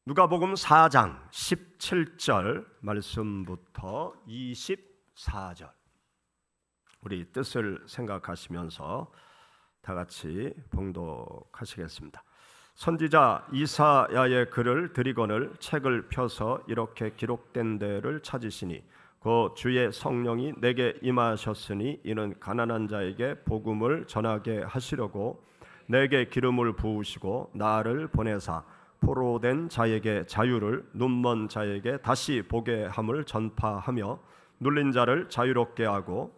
누가복음 4장 17절 말씀부터 24절 우리 뜻을 생각하시면서 다 같이 봉독하시겠습니다. 선지자 이사야의 글을 드리거늘 책을 펴서 이렇게 기록된 데를 찾으시니 그 주의 성령이 내게 임하셨으니 이는 가난한 자에게 복음을 전하게 하시려고 내게 기름을 부으시고 나를 보내사 포로된 자에게 자유를, 눈먼 자에게 다시 보게 함을 전파하며 눌린 자를 자유롭게 하고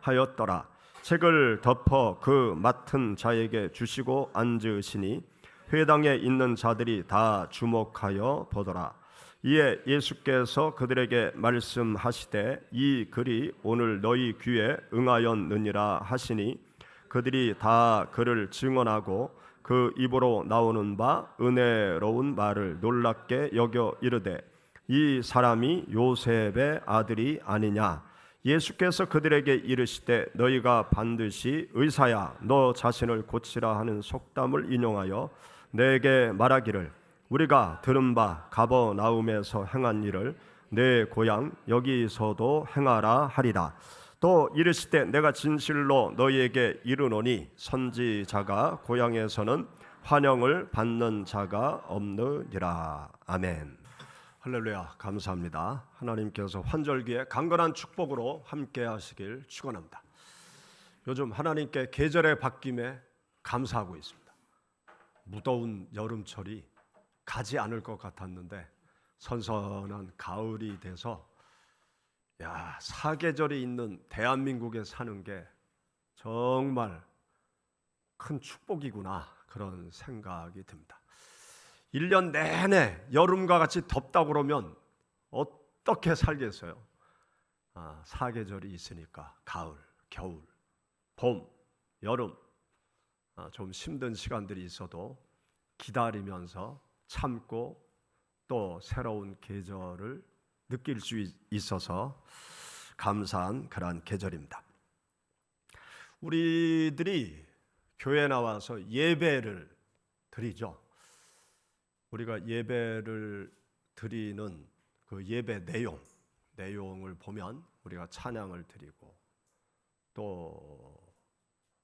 하였더라. 책을 덮어 그 맡은 자에게 주시고 앉으시니 회당에 있는 자들이 다 주목하여 보더라. 이에 예수께서 그들에게 말씀하시되 이 글이 오늘 너희 귀에 응하였느니라 하시니 그들이 다 그를 증언하고 그 입으로 나오는 바 은혜로운 말을 놀랍게 여겨 이르되 이 사람이 요셉의 아들이 아니냐. 예수께서 그들에게 이르시되 너희가 반드시 의사야 너 자신을 고치라 하는 속담을 인용하여 내게 말하기를 우리가 들은 바 가버나움에서 행한 일을 내 고향 여기서도 행하라 하리라. 또 이르시되 내가 진실로 너희에게 이르노니 선지자가 고향에서는 환영을 받는 자가 없느니라. 아멘. 할렐루야. 감사합니다. 하나님께서 환절기에 강건한 축복으로 함께 하시길 축원합니다. 요즘 하나님께 계절의 바뀜에 감사하고 있습니다. 무더운 여름철이 가지 않을 것 같았는데 선선한 가을이 돼서 사계절이 있는 대한민국에 사는 게 정말 큰 축복이구나 그런 생각이 듭니다. 1년 내내 여름과 같이 덥다 그러면 어떻게 살겠어요? 사계절이 있으니까 가을, 겨울, 봄, 여름 좀 힘든 시간들이 있어도 기다리면서 참고 또 새로운 계절을 느낄 수 있어서 감사한 그러한 계절입니다. 우리들이 교회 나와서 예배를 드리죠. 우리가 예배를 드리는 그 예배 내용을 보면 우리가 찬양을 드리고 또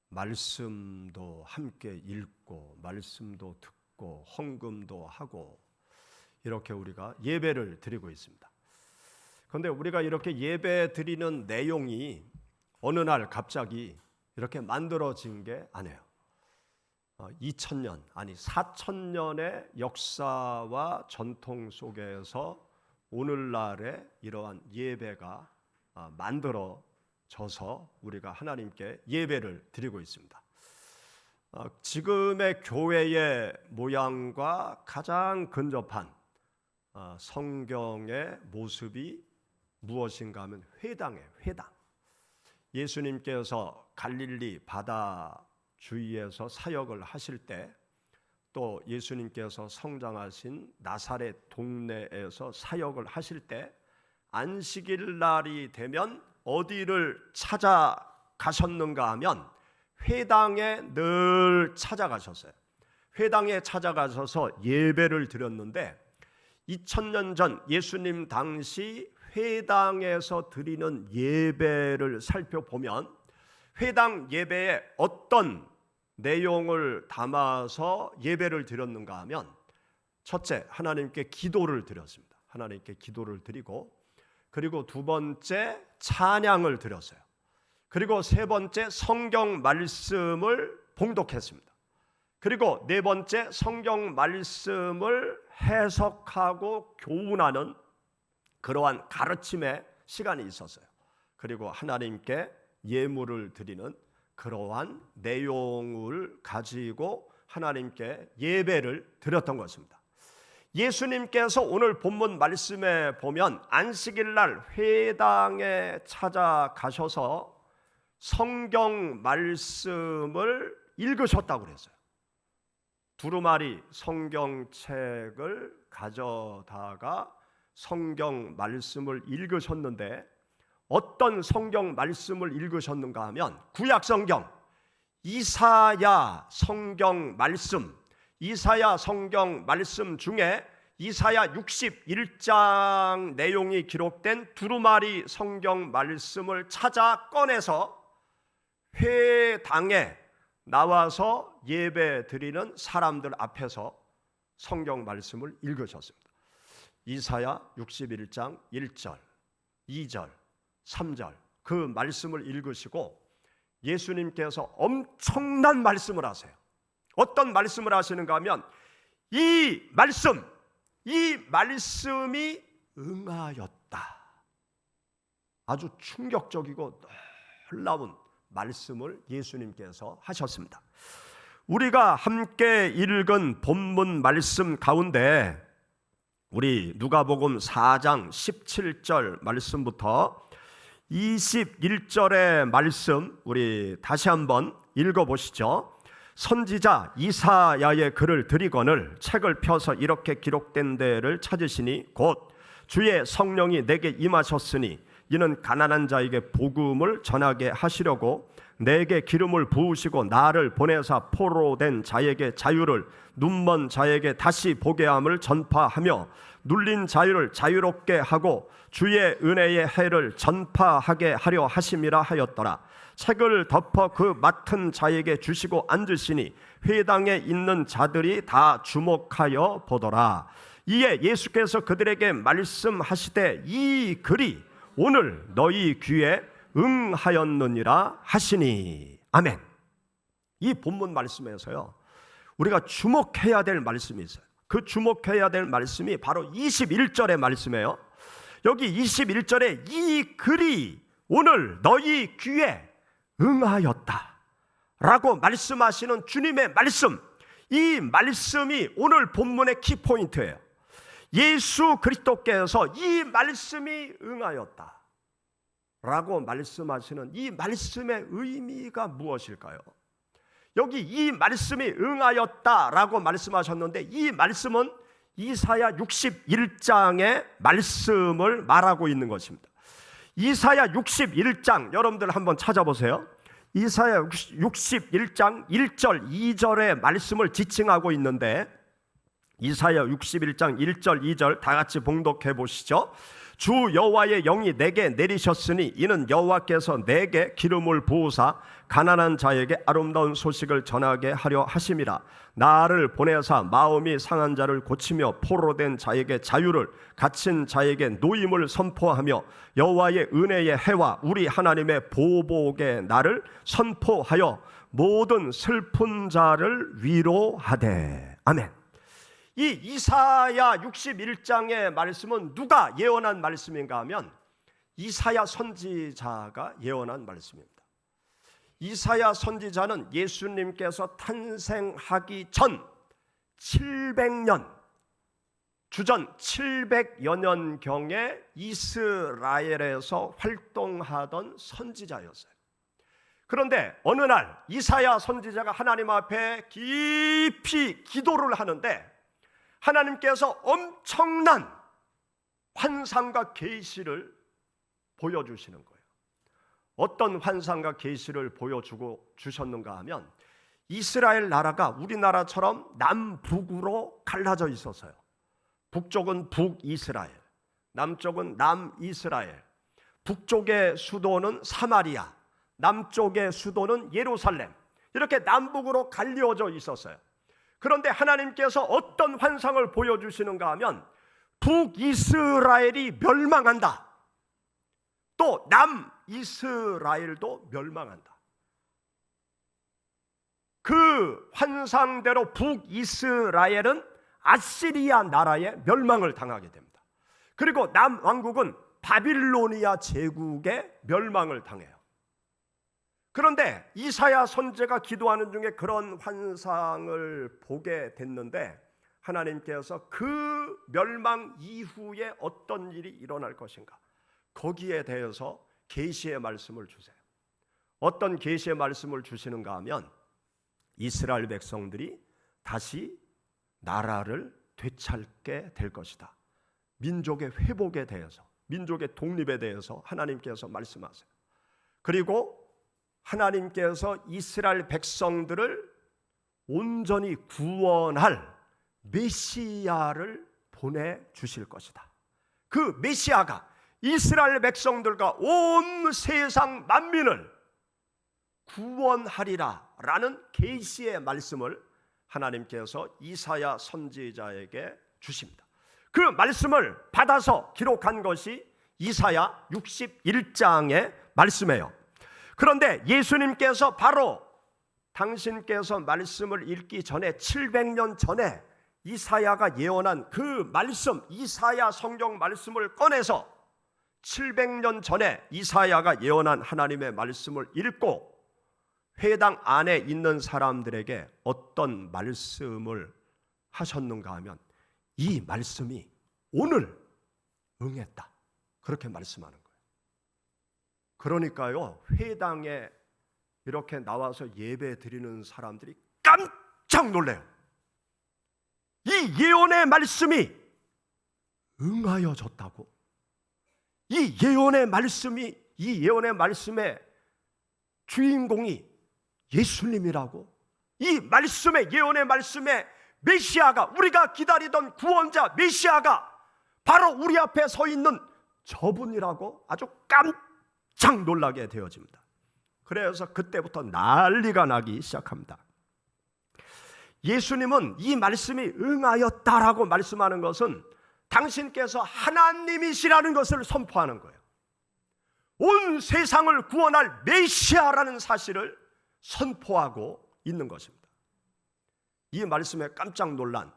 말씀도 함께 읽고 말씀도 듣고 헌금도 하고 이렇게 우리가 예배를 드리고 있습니다. 그런데 우리가 이렇게 예배 드리는 내용이 어느 날 갑자기 이렇게 만들어진 게 아니에요. 2000년 아니 4000년의 역사와 전통 속에서 오늘날의 이러한 예배가 만들어져서 우리가 하나님께 예배를 드리고 있습니다. 지금의 교회의 모양과 가장 근접한 성경의 모습이 무엇인가 하면 회당이에요. 회당. 예수님께서 갈릴리 바다 주위에서 사역을 하실 때 또 예수님께서 성장하신 나사렛 동네에서 사역을 하실 때 안식일 날이 되면 어디를 찾아가셨는가 하면 회당에 늘 찾아가셨어요. 회당에 찾아가셔서 예배를 드렸는데 2000년 전 예수님 당시 회당에서 드리는 예배를 살펴보면 회당 예배에 어떤 내용을 담아서 예배를 드렸는가 하면 첫째, 하나님께 기도를 드렸습니다. 하나님께 기도를 드리고 그리고 두 번째 찬양을 드렸어요. 그리고 세 번째 성경 말씀을 봉독했습니다. 그리고 네 번째 성경 말씀을 해석하고 교훈하는 그러한 가르침의 시간이 있었어요. 그리고 하나님께 예물을 드리는 그러한 내용을 가지고 하나님께 예배를 드렸던 것입니다. 예수님께서 오늘 본문 말씀에 보면 안식일 날 회당에 찾아가셔서 성경 말씀을 읽으셨다고 그랬어요. 두루마리 성경책을 가져다가 성경 말씀을 읽으셨는데 어떤 성경 말씀을 읽으셨는가 하면 구약 성경 이사야 성경 말씀 이사야 성경 말씀 중에 이사야 61장 내용이 기록된 두루마리 성경 말씀을 찾아 꺼내서 회당에 나와서 예배 드리는 사람들 앞에서 성경 말씀을 읽으셨습니다. 이사야 61장 1절, 2절, 3절 그 말씀을 읽으시고 예수님께서 엄청난 말씀을 하세요. 어떤 말씀을 하시는가 하면 이 말씀이 응하였다. 아주 충격적이고 놀라운 말씀을 예수님께서 하셨습니다. 우리가 함께 읽은 본문 말씀 가운데 우리 누가복음 4장 17절 말씀부터 21절의 말씀 우리 다시 한번 읽어보시죠. 선지자 이사야의 글을 드리거늘 책을 펴서 이렇게 기록된 데를 찾으시니 곧 주의 성령이 내게 임하셨으니 이는 가난한 자에게 복음을 전하게 하시려고 내게 기름을 부으시고 나를 보내사 포로된 자에게 자유를, 눈먼 자에게 다시 보게 함을 전파하며 눌린 자유를 자유롭게 하고 주의 은혜의 해를 전파하게 하려 하심이라 하였더라. 책을 덮어 그 맡은 자에게 주시고 앉으시니 회당에 있는 자들이 다 주목하여 보더라. 이에 예수께서 그들에게 말씀하시되 이 글이 오늘 너희 귀에 응하였느니라 하시니. 아멘. 이 본문 말씀에서요 우리가 주목해야 될 말씀이 있어요. 그 주목해야 될 말씀이 바로 21절의 말씀이에요. 여기 21절에 이 글이 오늘 너희 귀에 응하였다 라고 말씀하시는 주님의 말씀, 이 말씀이 오늘 본문의 키포인트예요. 예수 그리스도께서 이 말씀이 응하였다 라고 말씀하시는 이 말씀의 의미가 무엇일까요? 여기 이 말씀이 응하였다 라고 말씀하셨는데 이 말씀은 이사야 61장의 말씀을 말하고 있는 것입니다. 이사야 61장 여러분들 한번 찾아보세요. 이사야 61장 1절 2절의 말씀을 지칭하고 있는데 이사야 61장 1절 2절 다 같이 봉독해 보시죠. 주 여호와의 영이 내게 내리셨으니 이는 여호와께서 내게 기름을 부으사 가난한 자에게 아름다운 소식을 전하게 하려 하심이라. 나를 보내사 마음이 상한 자를 고치며 포로된 자에게 자유를, 갇힌 자에게 노임을 선포하며 여호와의 은혜의 해와 우리 하나님의 보복의 날을 선포하여 모든 슬픈 자를 위로하되. 아멘. 이 이사야 61장의 말씀은 누가 예언한 말씀인가 하면 이사야 선지자가 예언한 말씀입니다. 이사야 선지자는 예수님께서 탄생하기 전 700년, 주전 700여 년경에 이스라엘에서 활동하던 선지자였어요. 그런데 어느 날 이사야 선지자가 하나님 앞에 깊이 기도를 하는데 하나님께서 엄청난 환상과 계시를 보여주시는 거예요. 어떤 환상과 계시를 보여주고 주셨는가 하면 이스라엘 나라가 우리나라처럼 남북으로 갈라져 있었어요. 북쪽은 북이스라엘, 남쪽은 남이스라엘. 북쪽의 수도는 사마리아, 남쪽의 수도는 예루살렘. 이렇게 남북으로 갈려져 있었어요. 그런데 하나님께서 어떤 환상을 보여주시는가 하면 북이스라엘이 멸망한다. 또 남이스라엘도 멸망한다. 그 환상대로 북이스라엘은 아시리아 나라의 멸망을 당하게 됩니다. 그리고 남왕국은 바빌로니아 제국의 멸망을 당해요. 그런데 이사야 선지자가 기도하는 중에 그런 환상을 보게 됐는데 하나님께서 그 멸망 이후에 어떤 일이 일어날 것인가, 거기에 대해서 계시의 말씀을 주세요. 어떤 계시의 말씀을 주시는가 하면 이스라엘 백성들이 다시 나라를 되찾게 될 것이다. 민족의 회복에 대해서, 민족의 독립에 대해서 하나님께서 말씀하세요. 그리고 하나님께서 이스라엘 백성들을 온전히 구원할 메시아를 보내주실 것이다. 그 메시아가 이스라엘 백성들과 온 세상 만민을 구원하리라 라는 계시의 말씀을 하나님께서 이사야 선지자에게 주십니다. 그 말씀을 받아서 기록한 것이 이사야 61장의 말씀이에요. 그런데 예수님께서 바로 당신께서 말씀을 읽기 전에 700년 전에 이사야가 예언한 그 말씀, 이사야 성경 말씀을 꺼내서 700년 전에 이사야가 예언한 하나님의 말씀을 읽고 회당 안에 있는 사람들에게 어떤 말씀을 하셨는가 하면 이 말씀이 오늘 응했다, 그렇게 말씀하는 거예요. 그러니까요, 회당에 이렇게 나와서 예배 드리는 사람들이 깜짝 놀래요. 이 예언의 말씀이 응하여졌다고? 이 예언의 말씀의 주인공이 예수님이라고? 이 말씀의 예언의 말씀의 메시아가, 우리가 기다리던 구원자 메시아가 바로 우리 앞에 서 있는 저분이라고 아주 깜짝 놀라게 되어집니다. 그래서 그때부터 난리가 나기 시작합니다. 예수님은 이 말씀이 응하였다라고 말씀하는 것은 당신께서 하나님이시라는 것을 선포하는 거예요. 온 세상을 구원할 메시아라는 사실을 선포하고 있는 것입니다. 이 말씀에 깜짝 놀란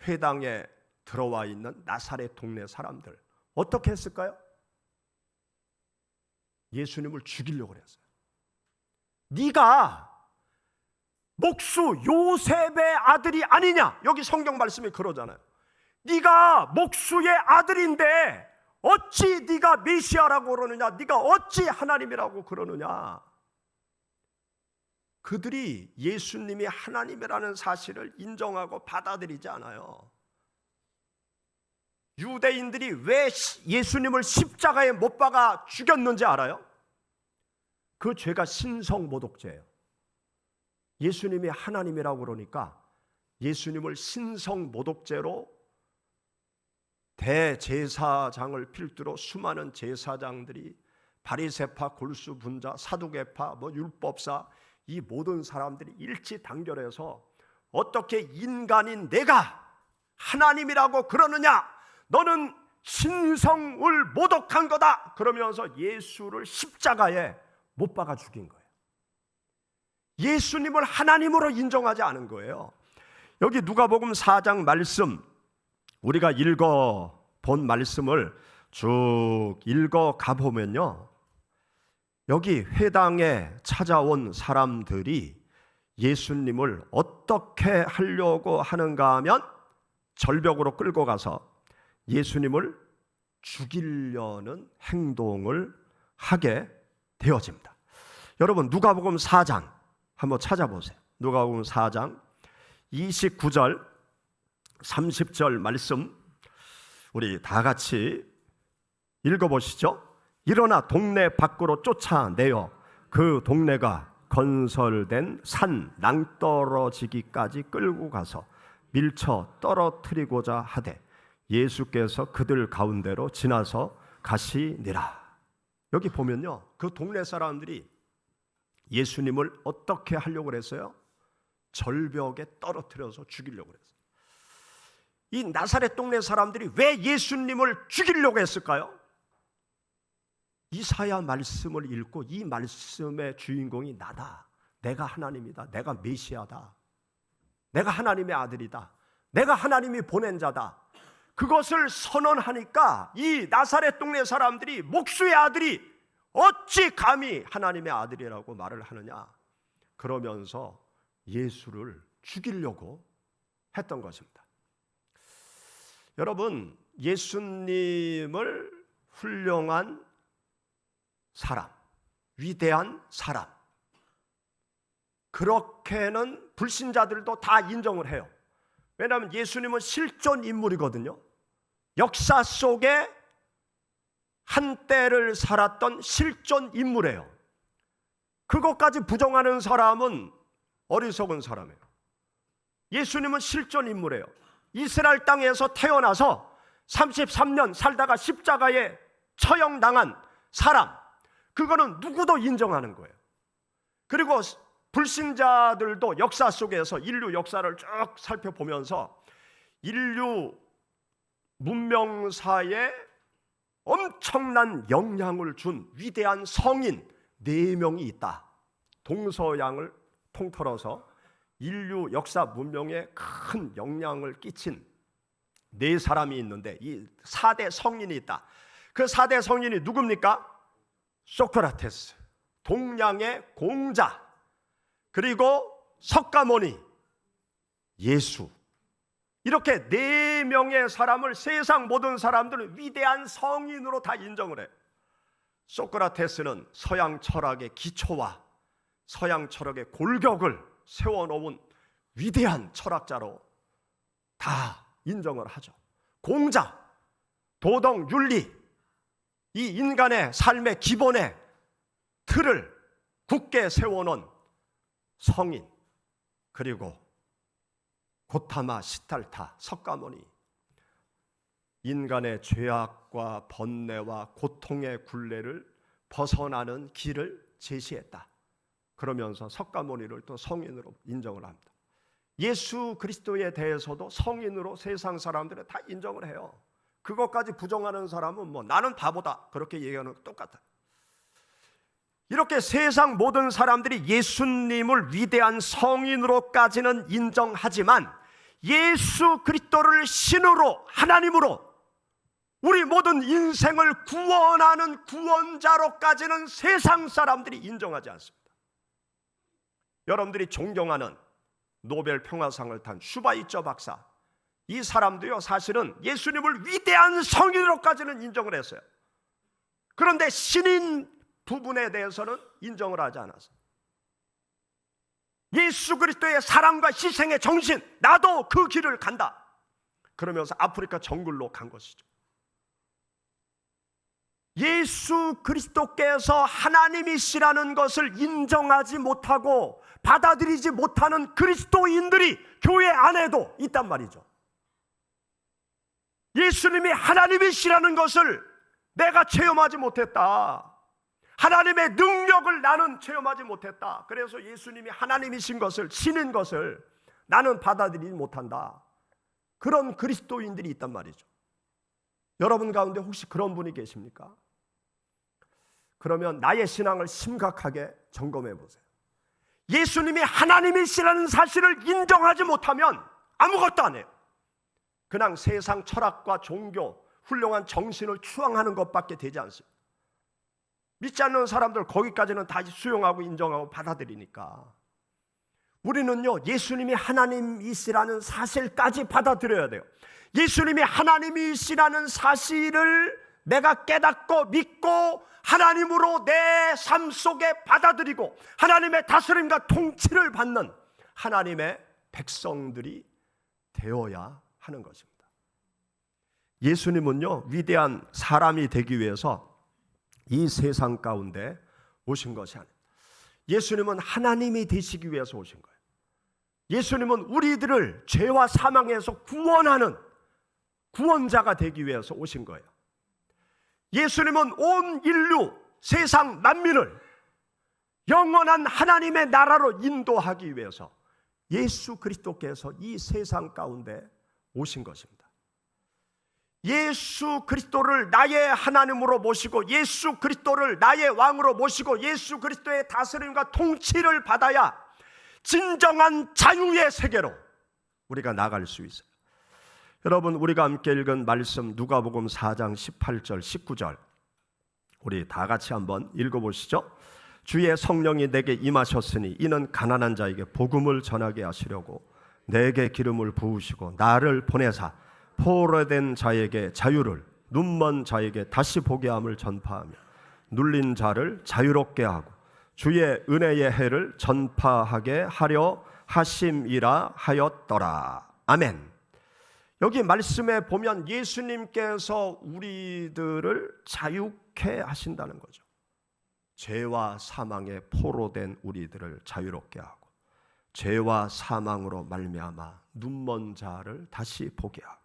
회당에 들어와 있는 나사렛 동네 사람들, 어떻게 했을까요? 예수님을 죽이려고 했어요. 네가 목수 요셉의 아들이 아니냐? 여기 성경 말씀이 그러잖아요. 네가 목수의 아들인데 어찌 네가 메시아라고 그러느냐? 네가 어찌 하나님이라고 그러느냐? 그들이 예수님이 하나님이라는 사실을 인정하고 받아들이지 않아요. 유대인들이 왜 예수님을 십자가에 못 박아 죽였는지 알아요? 그 죄가 신성모독죄예요. 예수님이 하나님이라고 그러니까 예수님을 신성모독죄로 대제사장을 필두로 수많은 제사장들이 바리새파, 골수분자, 사두개파, 율법사, 이 모든 사람들이 일치단결해서 어떻게 인간인 내가 하나님이라고 그러느냐? 너는 신성을 모독한 거다! 그러면서 예수를 십자가에 못 박아 죽인 거예요. 예수님을 하나님으로 인정하지 않은 거예요. 여기 누가복음 4장 말씀, 우리가 읽어본 말씀을 쭉 읽어가 보면요, 여기 회당에 찾아온 사람들이 예수님을 어떻게 하려고 하는가 하면 절벽으로 끌고 가서 예수님을 죽이려는 행동을 하게 되어집니다. 여러분, 누가복음 4장 한번 찾아보세요. 누가복음 4장 29절 30절 말씀 우리 다 같이 읽어보시죠. 일어나 동네 밖으로 쫓아내어 그 동네가 건설된 산 낭떠러지기까지 끌고 가서 밀쳐 떨어뜨리고자 하되 예수께서 그들 가운데로 지나서 가시니라. 여기 보면요, 그 동네 사람들이 예수님을 어떻게 하려고 했어요? 절벽에 떨어뜨려서 죽이려고 했어요. 이 나사렛 동네 사람들이 왜 예수님을 죽이려고 했을까요? 이사야 말씀을 읽고 이 말씀의 주인공이 나다, 내가 하나님이다, 내가 메시아다, 내가 하나님의 아들이다, 내가 하나님이 보낸 자다, 그것을 선언하니까 이 나사렛 동네 사람들이 목수의 아들이 어찌 감히 하나님의 아들이라고 말을 하느냐, 그러면서 예수를 죽이려고 했던 것입니다. 여러분, 예수님을 훌륭한 사람, 위대한 사람, 그렇게는 불신자들도 다 인정을 해요. 왜냐하면 예수님은 실존 인물이거든요. 역사 속에 한때를 살았던 실존 인물이에요. 그것까지 부정하는 사람은 어리석은 사람이에요. 예수님은 실존 인물이에요. 이스라엘 땅에서 태어나서 33년 살다가 십자가에 처형당한 사람, 그거는 누구도 인정하는 거예요. 그리고 불신자들도 역사 속에서 인류 역사를 쭉 살펴보면서 인류 문명사에 엄청난 영향을 준 위대한 성인 4명이 있다. 동서양을 통틀어서 인류 역사 문명에 큰 영향을 끼친 4사람이 있는데 이 4대 성인이 있다. 그 4대 성인이 누굽니까? 소크라테스, 동양의 공자, 그리고 석가모니, 예수. 이렇게 4명의 사람을 세상 모든 사람들은 위대한 성인으로 다 인정을 해요. 소크라테스는 서양 철학의 기초와 서양 철학의 골격을 세워놓은 위대한 철학자로 다 인정을 하죠. 공자, 도덕, 윤리, 이 인간의 삶의 기본의 틀을 굳게 세워놓은 성인, 그리고 고타마 시탈타, 석가모니, 인간의 죄악과 번뇌와 고통의 굴레를 벗어나는 길을 제시했다. 그러면서 석가모니를 또 성인으로 인정을 합니다. 예수 그리스도에 대해서도 성인으로 세상 사람들은 다 인정을 해요. 그것까지 부정하는 사람은 뭐 나는 바보다 그렇게 얘기하는 거 똑같아. 이렇게 세상 모든 사람들이 예수님을 위대한 성인으로까지는 인정하지만 예수 그리스도를 신으로, 하나님으로 우리 모든 인생을 구원하는 구원자로까지는 세상 사람들이 인정하지 않습니다. 여러분들이 존경하는 노벨 평화상을 탄 슈바이처 박사, 이 사람도요 사실은 예수님을 위대한 성인으로까지는 인정을 했어요. 그런데 신인 부분에 대해서는 인정을 하지 않았어요. 예수 그리스도의 사랑과 희생의 정신, 나도 그 길을 간다 그러면서 아프리카 정글로 간 것이죠. 예수 그리스도께서 하나님이시라는 것을 인정하지 못하고 받아들이지 못하는 그리스도인들이 교회 안에도 있단 말이죠. 예수님이 하나님이시라는 것을 내가 체험하지 못했다. 하나님의 능력을 나는 체험하지 못했다. 그래서 예수님이 하나님이신 것을, 신인 것을 나는 받아들이지 못한다. 그런 그리스도인들이 있단 말이죠. 여러분 가운데 혹시 그런 분이 계십니까? 그러면 나의 신앙을 심각하게 점검해 보세요. 예수님이 하나님이시라는 사실을 인정하지 못하면 아무것도 안 해요. 그냥 세상 철학과 종교, 훌륭한 정신을 추앙하는 것밖에 되지 않습니다. 믿지 않는 사람들 거기까지는 다 수용하고 인정하고 받아들이니까 우리는요 예수님이 하나님이시라는 사실까지 받아들여야 돼요. 예수님이 하나님이시라는 사실을 내가 깨닫고 믿고 하나님으로 내 삶 속에 받아들이고 하나님의 다스림과 통치를 받는 하나님의 백성들이 되어야 하는 것입니다. 예수님은요 위대한 사람이 되기 위해서 이 세상 가운데 오신 것이 아닙니다. 예수님은 하나님이 되시기 위해서 오신 거예요. 예수님은 우리들을 죄와 사망에서 구원하는 구원자가 되기 위해서 오신 거예요. 예수님은 온 인류, 세상 만민을 영원한 하나님의 나라로 인도하기 위해서 예수 그리스도께서 이 세상 가운데 오신 것입니다. 예수 그리스도를 나의 하나님으로 모시고 예수 그리스도를 나의 왕으로 모시고 예수 그리스도의 다스림과 통치를 받아야 진정한 자유의 세계로 우리가 나갈 수 있어요. 여러분, 우리가 함께 읽은 말씀 누가복음 4장 18절 19절 우리 다 같이 한번 읽어보시죠. 주의 성령이 내게 임하셨으니 이는 가난한 자에게 복음을 전하게 하시려고 내게 기름을 부으시고 나를 보내사 포로된 자에게 자유를, 눈먼 자에게 다시 보게 함을 전파하며 눌린 자를 자유롭게 하고 주의 은혜의 해를 전파하게 하려 하심이라 하였더라. 아멘. 여기 말씀에 보면 예수님께서 우리들을 자유케 하신다는 거죠. 죄와 사망에 포로된 우리들을 자유롭게 하고 죄와 사망으로 말미암아 눈먼 자를 다시 보게 하고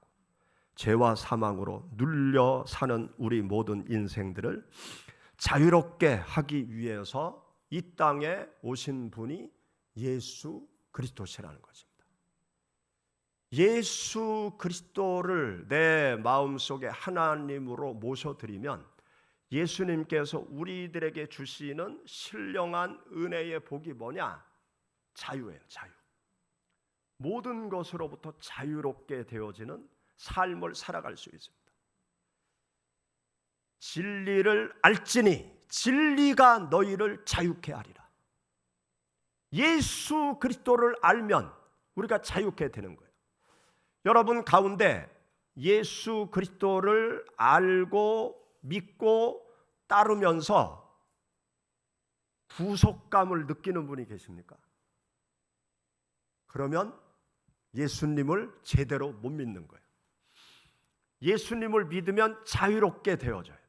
죄와 사망으로 눌려 사는 우리 모든 인생들을 자유롭게 하기 위해서 이 땅에 오신 분이 예수 그리스도시라는 것입니다. 예수 그리스도를 내 마음속에 하나님으로 모셔드리면 예수님께서 우리들에게 주시는 신령한 은혜의 복이 뭐냐? 자유예요. 자유. 모든 것으로부터 자유롭게 되어지는 삶을 살아갈 수 있습니다. 진리를 알지니 진리가 너희를 자유케 하리라. 예수 그리스도를 알면 우리가 자유케 되는 거예요. 여러분 가운데 예수 그리스도를 알고 믿고 따르면서 구속감을 느끼는 분이 계십니까? 그러면 예수님을 제대로 못 믿는 거예요. 예수님을 믿으면 자유롭게 되어져야 돼요.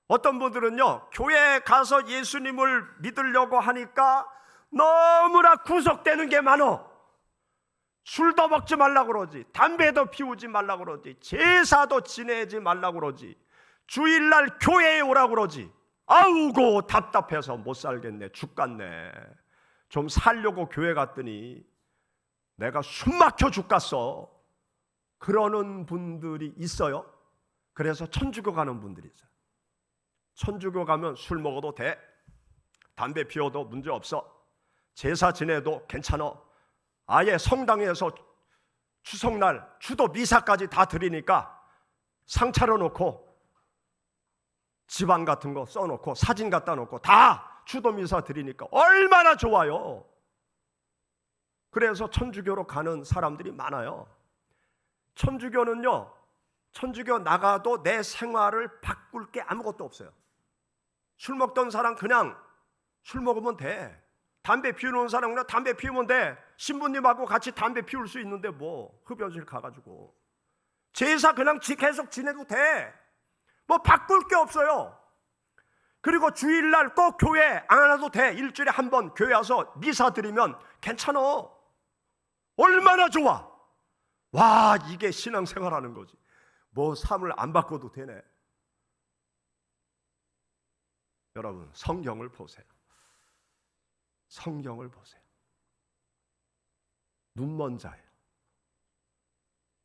어떤 분들은요, 교회에 가서 예수님을 믿으려고 하니까 너무나 구속되는 게 많어. 술도 먹지 말라고 그러지, 담배도 피우지 말라고 그러지, 제사도 지내지 말라고 그러지, 주일날 교회에 오라고 그러지. 아우고 답답해서 못 살겠네, 죽겠네. 좀 살려고 교회 갔더니 내가 숨 막혀 죽겠어. 그러는 분들이 있어요. 그래서 천주교 가는 분들이 있어요. 천주교 가면 술 먹어도 돼, 담배 피워도 문제 없어, 제사 지내도 괜찮아, 아예 성당에서 추석날 추도 미사까지 다 드리니까 상 차려놓고 지방 같은 거 써놓고 사진 갖다 놓고 다 추도 미사 드리니까 얼마나 좋아요. 그래서 천주교로 가는 사람들이 많아요. 천주교는요, 천주교 나가도 내 생활을 바꿀 게 아무것도 없어요. 술 먹던 사람 그냥 술 먹으면 돼. 담배 피우는 사람 그냥 담배 피우면 돼. 신부님하고 같이 담배 피울 수 있는데 뭐 흡연실 가가지고. 제사 그냥 계속 지내도 돼. 뭐 바꿀 게 없어요. 그리고 주일날 꼭 교회 안 와도 돼. 일주일에 한 번 교회 와서 미사 드리면 괜찮아. 얼마나 좋아. 와, 이게 신앙생활하는 거지. 뭐 삶을 안 바꿔도 되네. 여러분, 성경을 보세요. 성경을 보세요. 눈먼 자예요.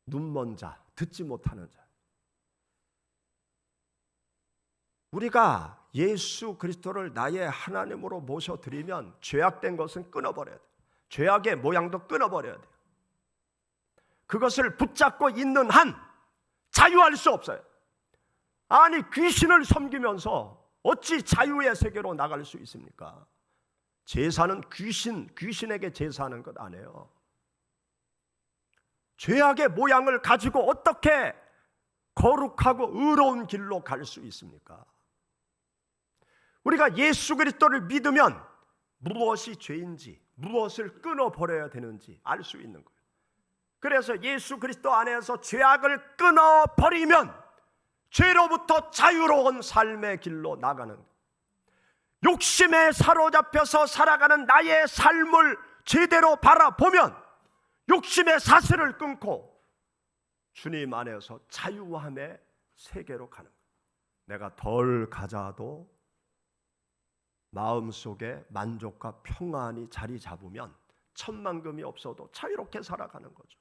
눈먼 자, 듣지 못하는 자. 우리가 예수 그리스도를 나의 하나님으로 모셔드리면 죄악된 것은 끊어버려야 돼요. 죄악의 모양도 끊어버려야 돼요. 그것을 붙잡고 있는 한 자유할 수 없어요. 아니, 귀신을 섬기면서 어찌 자유의 세계로 나갈 수 있습니까? 제사는 귀신에게 제사하는 것 아니에요. 죄악의 모양을 가지고 어떻게 거룩하고 의로운 길로 갈 수 있습니까? 우리가 예수 그리스도를 믿으면 무엇이 죄인지, 무엇을 끊어버려야 되는지 알 수 있는 거예요. 그래서 예수 그리스도 안에서 죄악을 끊어버리면 죄로부터 자유로운 삶의 길로 나가는 거예요. 욕심에 사로잡혀서 살아가는 나의 삶을 제대로 바라보면 욕심의 사슬을 끊고 주님 안에서 자유함의 세계로 가는 거예요. 내가 덜 가져도 마음속에 만족과 평안이 자리 잡으면 천만금이 없어도 자유롭게 살아가는 거죠.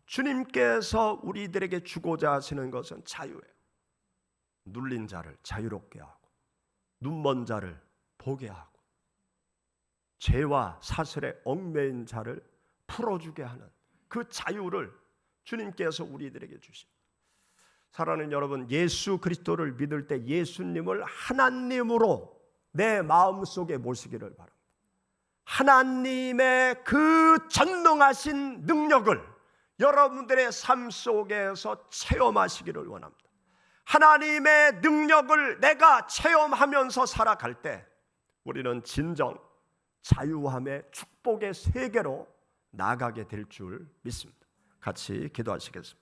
주님께서 우리들에게 주고자 하시는 것은 자유예요. 눌린 자를 자유롭게 하고 눈먼 자를 보게 하고 죄와 사슬에 얽매인 자를 풀어주게 하는 그 자유를 주님께서 우리들에게 주십니다. 사랑하는 여러분, 예수 그리스도를 믿을 때 예수님을 하나님으로 내 마음속에 모시기를 바랍니다. 하나님의 그 전능하신 능력을 여러분들의 삶 속에서 체험하시기를 원합니다. 하나님의 능력을 내가 체험하면서 살아갈 때 우리는 진정 자유함의 축복의 세계로 나가게 될 줄 믿습니다. 같이 기도하시겠습니다.